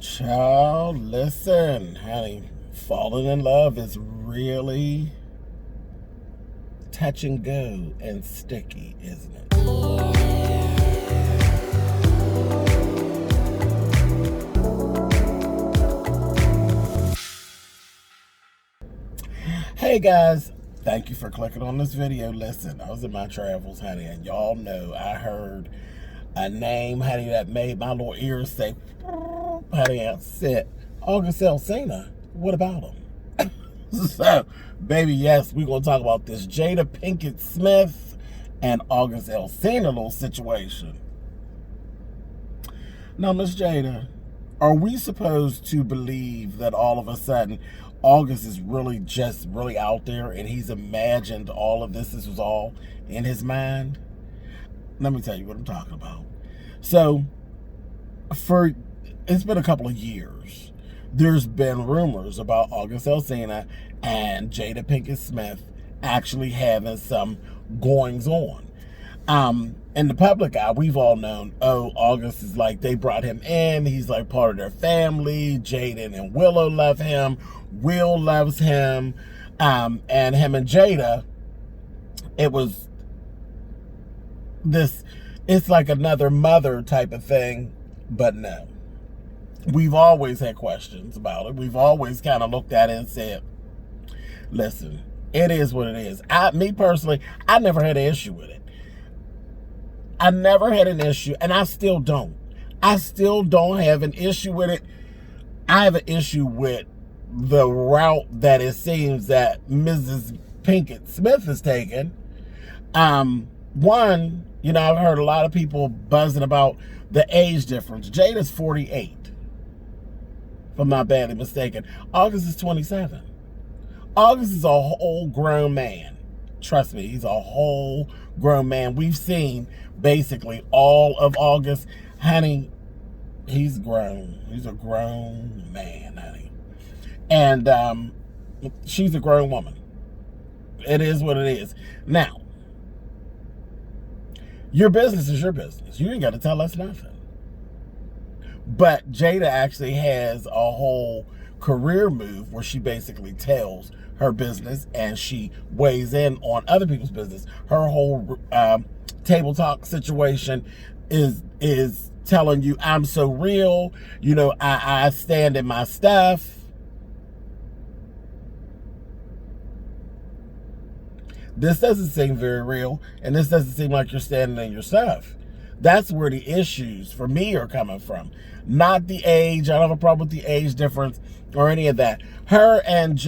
Child, listen, honey. Falling in love is really touch and go and sticky, isn't it? Hey guys, thank you for clicking on this video. Listen, I was in my travels, honey, and y'all know I heard a name, honey, that made my little ears say, honey, I said, August Alsina, what about him? So, baby, yes, we're going to talk about this Jada Pinkett-Smith and August Alsina little situation. Now, Miss Jada, are we supposed to believe that all of a sudden August is really out there and he's imagined all of this was all in his mind? Let me tell you what I'm talking about. So, it's been a couple of years. There's been rumors about August Alsina and Jada Pinkett-Smith actually having some goings on. In the public eye, we've all known, August is like, they brought him in, he's like part of their family. Jaden and Willow love him, Will loves him, and him and Jada, it's like another mother type of thing, but no. We've always had questions about it. We've always kind of looked at it and said, listen, it is what it is. Me personally, I never had an issue with it. I never had an issue, and I still don't. I still don't have an issue with it. I have an issue with the route that it seems that Mrs. Pinkett-Smith has taken. One, I've heard a lot of people buzzing about the age difference. Jada's 48, if I'm not badly mistaken. August is 27. August is a whole grown man. Trust me, he's a whole grown man. We've seen basically all of August. Honey, he's grown. He's a grown man, honey. And she's a grown woman. It is what it is. Now, your business is your business. You ain't got to tell us nothing. But Jada actually has a whole career move where she basically tells her business and she weighs in on other people's business. Her whole table talk situation is telling you, I'm so real. I stand in my stuff. This doesn't seem very real, and this doesn't seem like you're standing in your stuff. That's where the issues for me are coming from. Not the age. I don't have a problem with the age difference or any of that. Her and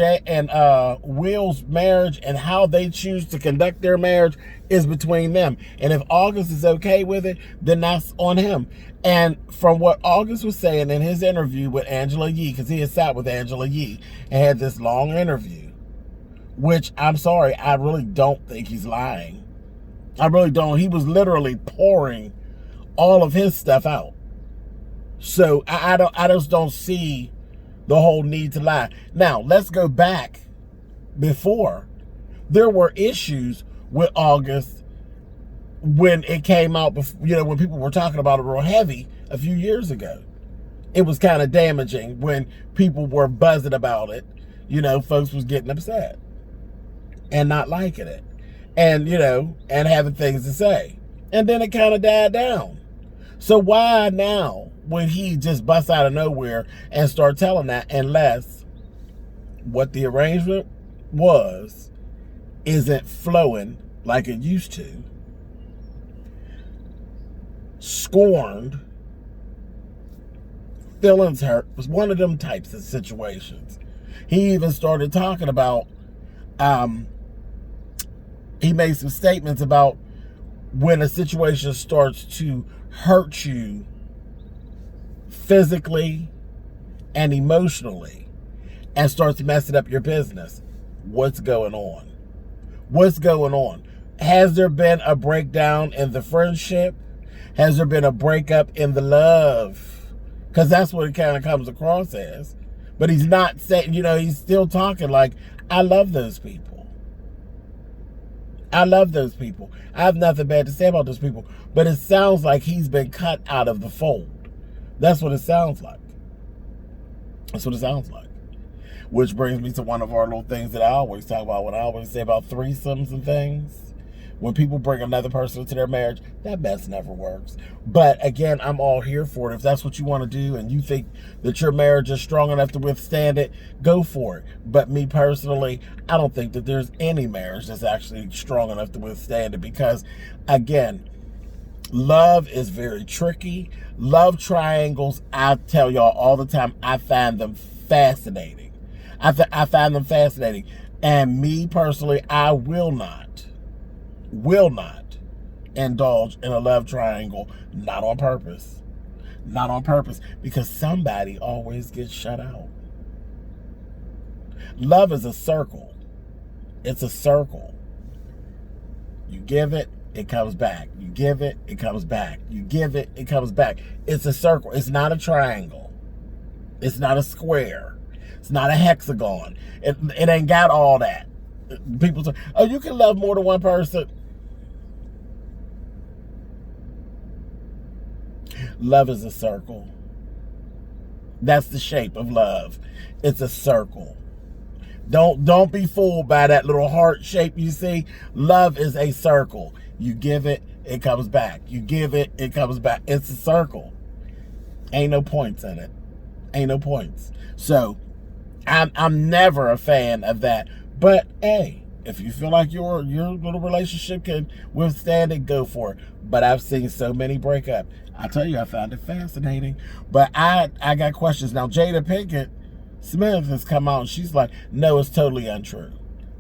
Will's marriage and how they choose to conduct their marriage is between them. And if August is okay with it, then that's on him. And from what August was saying in his interview with Angela Yee, because he had sat with Angela Yee and had this long interview, which, I'm sorry, I really don't think he's lying. I really don't. He was literally pouring all of his stuff out. So I just don't see the whole need to lie. Now, let's go back before. There were issues with August when it came out, when people were talking about it real heavy a few years ago. It was kind of damaging when people were buzzing about it. Folks was getting upset and not liking it. And, and having things to say. And then it kind of died down. So why now would he just bust out of nowhere and start telling that, unless what the arrangement was isn't flowing like it used to? Scorned, feelings hurt was one of them types of situations. He even started talking about, he made some statements about when a situation starts to hurt you physically and emotionally and starts messing up your business. What's going on? What's going on? Has there been a breakdown in the friendship? Has there been a breakup in the love? Because that's what it kind of comes across as. But he's not saying, he's still talking like, I love those people. I love those people. I have nothing bad to say about those people. But it sounds like he's been cut out of the fold. That's what it sounds like. That's what it sounds like. Which brings me to one of our little things that I always talk about when I always say about threesomes and things. When people bring another person into their marriage, that mess never works. But again, I'm all here for it. If that's what you want to do and you think that your marriage is strong enough to withstand it, go for it. But me personally, I don't think that there's any marriage that's actually strong enough to withstand it because, again, love is very tricky. Love triangles, I tell y'all all the time, I find them fascinating. I find them fascinating. And me personally, I will not indulge in a love triangle, not on purpose. Not on purpose, because somebody always gets shut out. Love is a circle. It's a circle. You give it, it comes back. You give it, it comes back. You give it, it comes back. It's a circle. It's not a triangle. It's not a square. It's not a hexagon. It ain't got all that. People say, oh, you can love more than one person. Love is a circle. That's the shape of love. It's a circle. Don't be fooled by that little heart shape you see. Love is a circle. You give it, it comes back. You give it, it comes back. It's a circle. Ain't no points in it. Ain't no points. So I'm never a fan of that. But hey, if you feel like your little relationship can withstand it, go for it. But I've seen so many break up. I tell you, I found it fascinating. But I got questions. Now, Jada Pinkett-Smith has come out and she's like, no, it's totally untrue.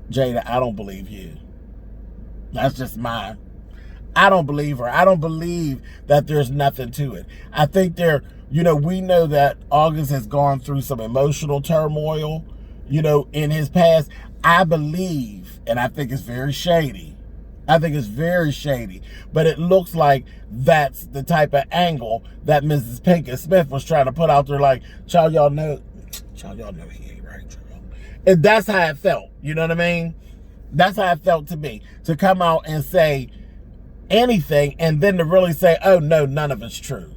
Jada, I don't believe you. That's just mine. I don't believe her. I don't believe that there's nothing to it. I think we know that August has gone through some emotional turmoil, in his past. I believe, and I think it's very shady. But it looks like that's the type of angle that Mrs. Pinkett-Smith was trying to put out there. Like, y'all know he ain't right, y'all. And that's how it felt. You know what I mean? That's how it felt to me. To come out and say anything and then to really say, oh no, none of it's true.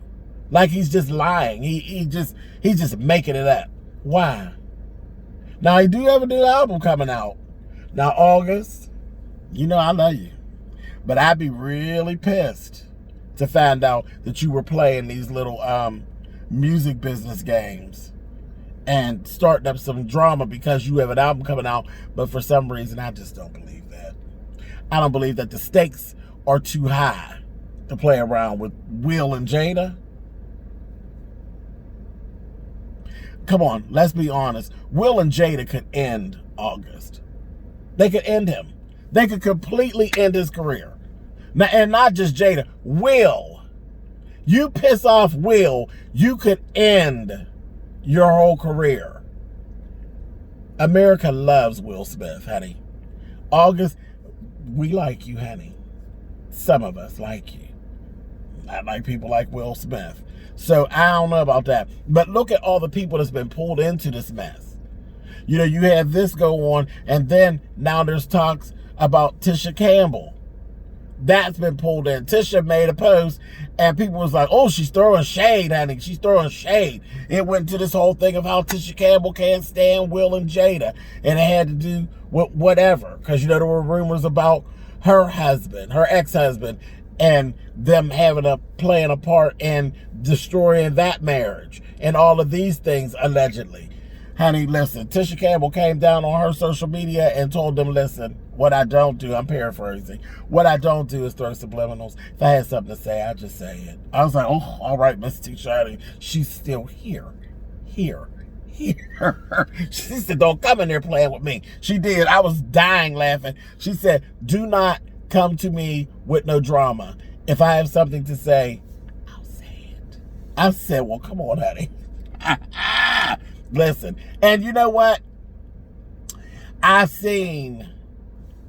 Like he's just lying. He's just making it up. Why? Now, he do have a new album coming out. Now, August, I love you. But I'd be really pissed to find out that you were playing these little music business games and starting up some drama because you have an album coming out. But for some reason, I just don't believe that. I don't believe that the stakes are too high to play around with Will and Jada. Come on, let's be honest. Will and Jada could end August. They could end him. They could completely end his career. Now, and not just Jada, Will. You piss off Will, you could end your whole career. America loves Will Smith, honey. August, we like you, honey. Some of us like you. Not like people like Will Smith. So I don't know about that. But look at all the people that's been pulled into this mess. You had this go on, and then now there's talks about Tisha Campbell. That's been pulled in. Tisha made a post, and people was like, oh, she's throwing shade, honey. She's throwing shade. It went to this whole thing of how Tisha Campbell can't stand Will and Jada, and it had to do with whatever. Because, there were rumors about her husband, her ex-husband, and them playing a part in destroying that marriage and all of these things allegedly. Honey, listen, Tisha Campbell came down on her social media and told them, listen, what I don't do, I'm paraphrasing, what I don't do is throw subliminals. If I had something to say, I'd just say it. I was like, oh, all right, Miss Tisha, she's still here. She said, don't come in there playing with me. She did. I was dying laughing. She said, do not come to me with no drama. If I have something to say, I'll say it. I said, well, come on, honey. Listen. And you know what? I seen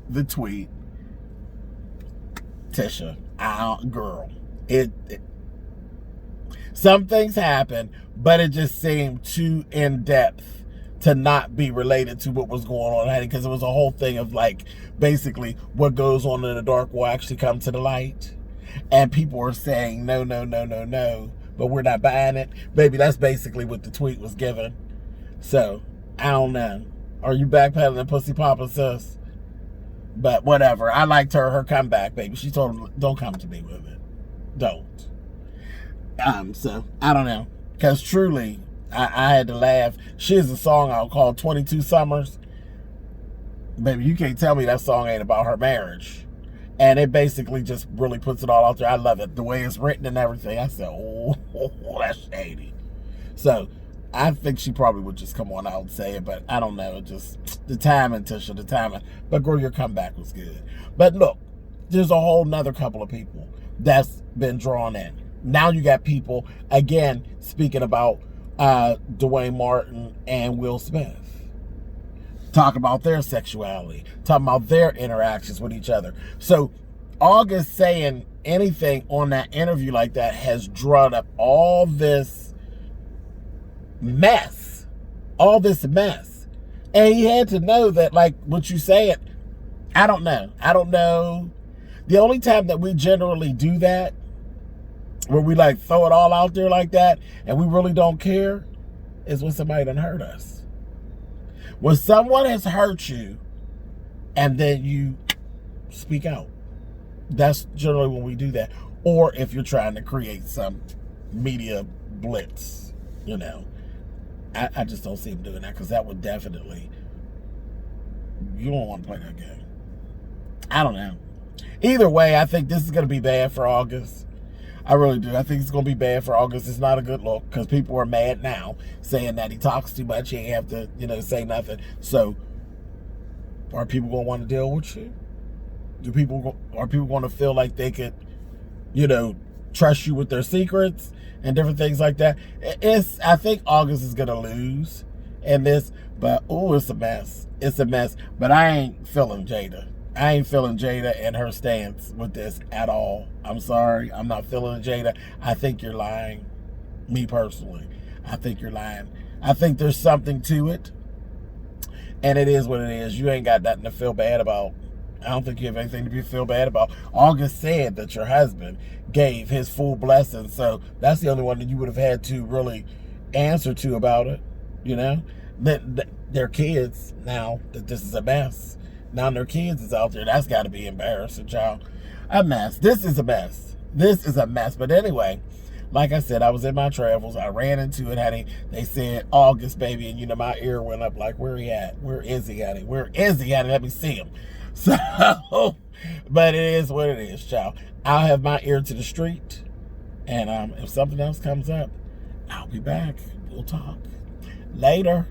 the tweet. Tisha, girl. Some things happen, but it just seemed too in-depth to not be related to what was going on, honey, because it was a whole thing of like, basically, what goes on in the dark will actually come to the light. And people were saying, no, but we're not buying it. Baby, that's basically what the tweet was given. So, I don't know. Are you backpedaling pussy papa, sis? But whatever. I liked her comeback, baby. She told him, don't come to me with it. Don't. So, I don't know. Because truly, I had to laugh. She has a song out called 22 Summers. Baby, you can't tell me that song ain't about her marriage. And it basically just really puts it all out there. I love it. The way it's written and everything. I said, oh, that's shady. So, I think she probably would just come on out and say it, but I don't know. Just the timing, Tisha, the timing. But girl, your comeback was good. But look, there's a whole nother couple of people that's been drawn in. Now you got people, again, speaking about Dwayne Martin and Will Smith. Talking about their sexuality. Talking about their interactions with each other. So, August saying anything on that interview like that has drawn up all this mess. All this mess. And he had to know that, like, what you said, I don't know. I don't know. The only time that we generally do that, where we like throw it all out there like that, and we really don't care, is when somebody done hurt us. When someone has hurt you, and then you speak out. That's generally when we do that. Or if you're trying to create some media blitz, you know. I just don't see him doing that, because that would definitely, you don't want to play that game. I don't know. Either way, I think this is going to be bad for August. I really do. I think it's going to be bad for August. It's not a good look, because people are mad now, saying that he talks too much. He ain't have to, say nothing. So, are people going to want to deal with you? Are people going to feel like they could, trust you with their secrets and different things like that? I think August is going to lose in this, but, it's a mess. It's a mess. But I ain't feeling Jada. I ain't feeling Jada and her stance with this at all. I'm sorry. I'm not feeling Jada. I think you're lying. Me personally. I think you're lying. I think there's something to it. And it is what it is. You ain't got nothing to feel bad about. I don't think you have anything to feel bad about. August said that your husband gave his full blessing. So that's the only one that you would have had to really answer to about it. Their kids, now that this is a mess. Now their kids is out there. That's got to be embarrassing, child. A mess. This is a mess. This is a mess. But anyway, like I said, I was in my travels. I ran into it, honey. They said August, baby. And, my ear went up like, where he at? Where is he, honey? Where is he, honey? Let me see him. So, but it is what it is, child. I'll have my ear to the street. And if something else comes up, I'll be back. We'll talk. Later.